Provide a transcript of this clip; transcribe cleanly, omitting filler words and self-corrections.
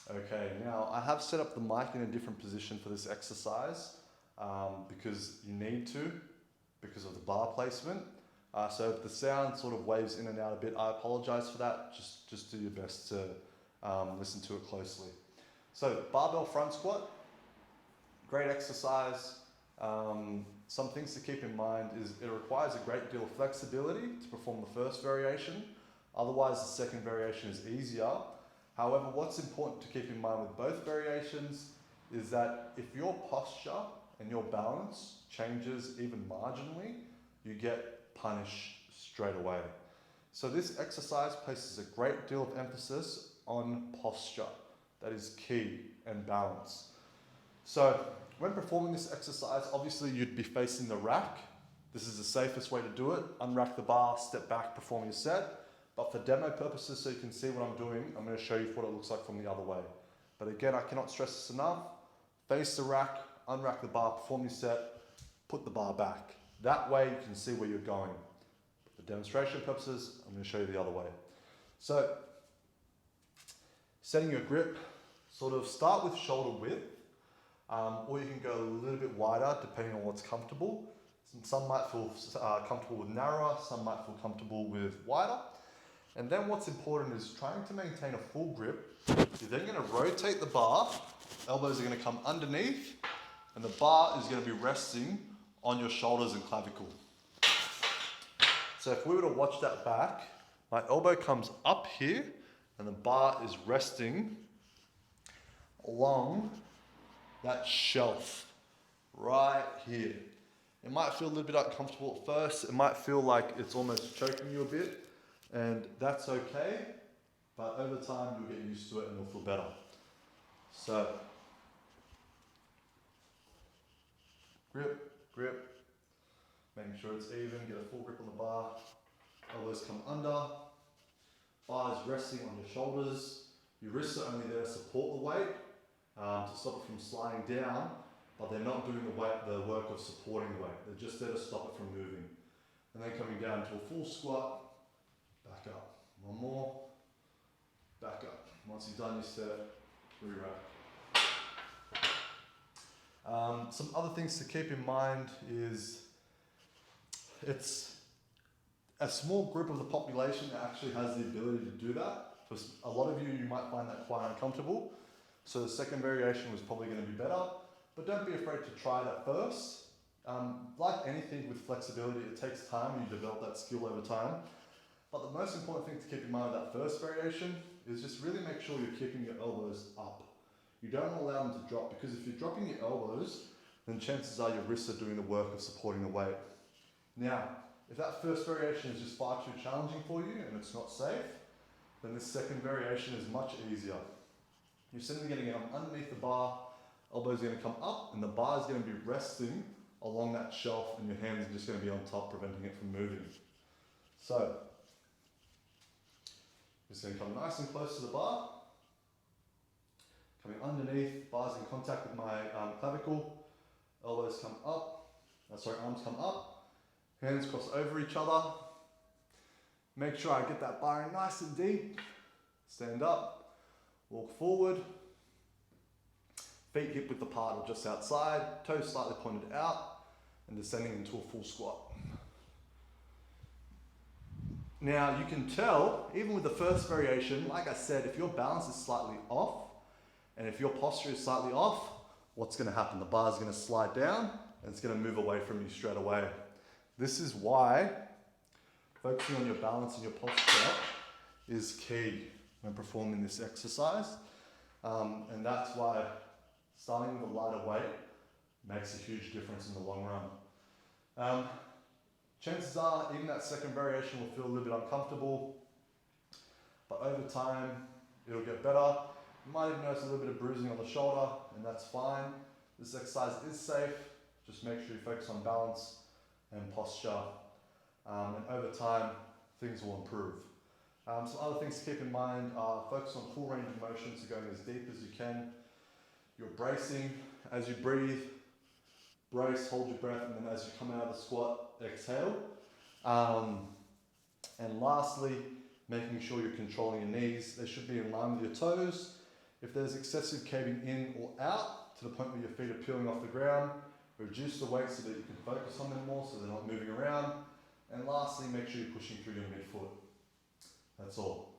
Okay, now I have set up the mic in a different position for this exercise because you need to, because of the bar placement. So if the sound sort of waves in and out a bit, I apologize for that. Just do your best to listen to it closely. So barbell front squat, great exercise. Some things to keep in mind is it requires a great deal of flexibility to perform the first variation. Otherwise, the second variation is easier. However, what's important to keep in mind with both variations is that if your posture and your balance changes even marginally, you get punished straight away. So this exercise places a great deal of emphasis on posture. That is key, and balance. So when performing this exercise, obviously you'd be facing the rack. This is the safest way to do it. Unrack the bar, step back, perform your set. But for demo purposes, so you can see what I'm doing, I'm going to show you what it looks like from the other way. But again, I cannot stress this enough. Face the rack, unrack the bar, perform your set, put the bar back. That way you can see where you're going. For demonstration purposes, I'm going to show you the other way. So, setting your grip, sort of start with shoulder width, or you can go a little bit wider depending on what's comfortable. Some might feel comfortable with narrower, some might feel comfortable with wider. And then what's important is trying to maintain a full grip. You're then going to rotate the bar, elbows are going to come underneath, and the bar is going to be resting on your shoulders and clavicle. So if we were to watch that back, my elbow comes up here, and the bar is resting along that shelf right here. It might feel a little bit uncomfortable at first. It might feel like it's almost choking you a bit. And that's okay, but over time you'll get used to it and you'll feel better. So, grip, making sure it's even, get a full grip on the bar, elbows come under, bar is resting on your shoulders, your wrists are only there to support the weight, to stop it from sliding down, but they're not doing the work of supporting the weight, they're just there to stop it from moving. And then coming down to a full squat, back up. One more. Back up. Once you've done your set, re-rack. Some other things to keep in mind is it's a small group of the population that actually has the ability to do that. For a lot of you might find that quite uncomfortable. So the second variation was probably going to be better. But don't be afraid to try that first. Like anything with flexibility, it takes time. You develop that skill over time. But the most important thing to keep in mind with that first variation is just really make sure you're keeping your elbows up. You don't want to allow them to drop, because if you're dropping your elbows, then chances are your wrists are doing the work of supporting the weight. Now, if that first variation is just far too challenging for you and it's not safe, then this second variation is much easier. You're simply going to get underneath the bar, elbows are going to come up, and the bar is going to be resting along that shelf, and your hands are just going to be on top, preventing it from moving. So, just going to come nice and close to the bar, coming underneath, bars in contact with my clavicle, elbows come up, arms come up, hands cross over each other. Make sure I get that bar in nice and deep, stand up, walk forward, feet hip width apart or just outside, toes slightly pointed out, and descending into a full squat. Now you can tell, even with the first variation, like I said, if your balance is slightly off, and if your posture is slightly off, what's going to happen? The bar is going to slide down, and it's going to move away from you straight away. This is why focusing on your balance and your posture is key when performing this exercise. And that's why starting with a lighter weight makes a huge difference in the long run. Chances are, even that second variation will feel a little bit uncomfortable, but over time, it'll get better. You might even notice a little bit of bruising on the shoulder, and that's fine. This exercise is safe. Just make sure you focus on balance and posture, and over time, things will improve. Some other things to keep in mind are focus on full range of motion, so going as deep as you can. You're bracing as you breathe. Brace, hold your breath, and then as you come out of the squat, exhale. And lastly, making sure you're controlling your knees. They should be in line with your toes. If there's excessive caving in or out to the point where your feet are peeling off the ground, reduce the weight so that you can focus on them more so they're not moving around. And lastly, make sure you're pushing through your midfoot. That's all.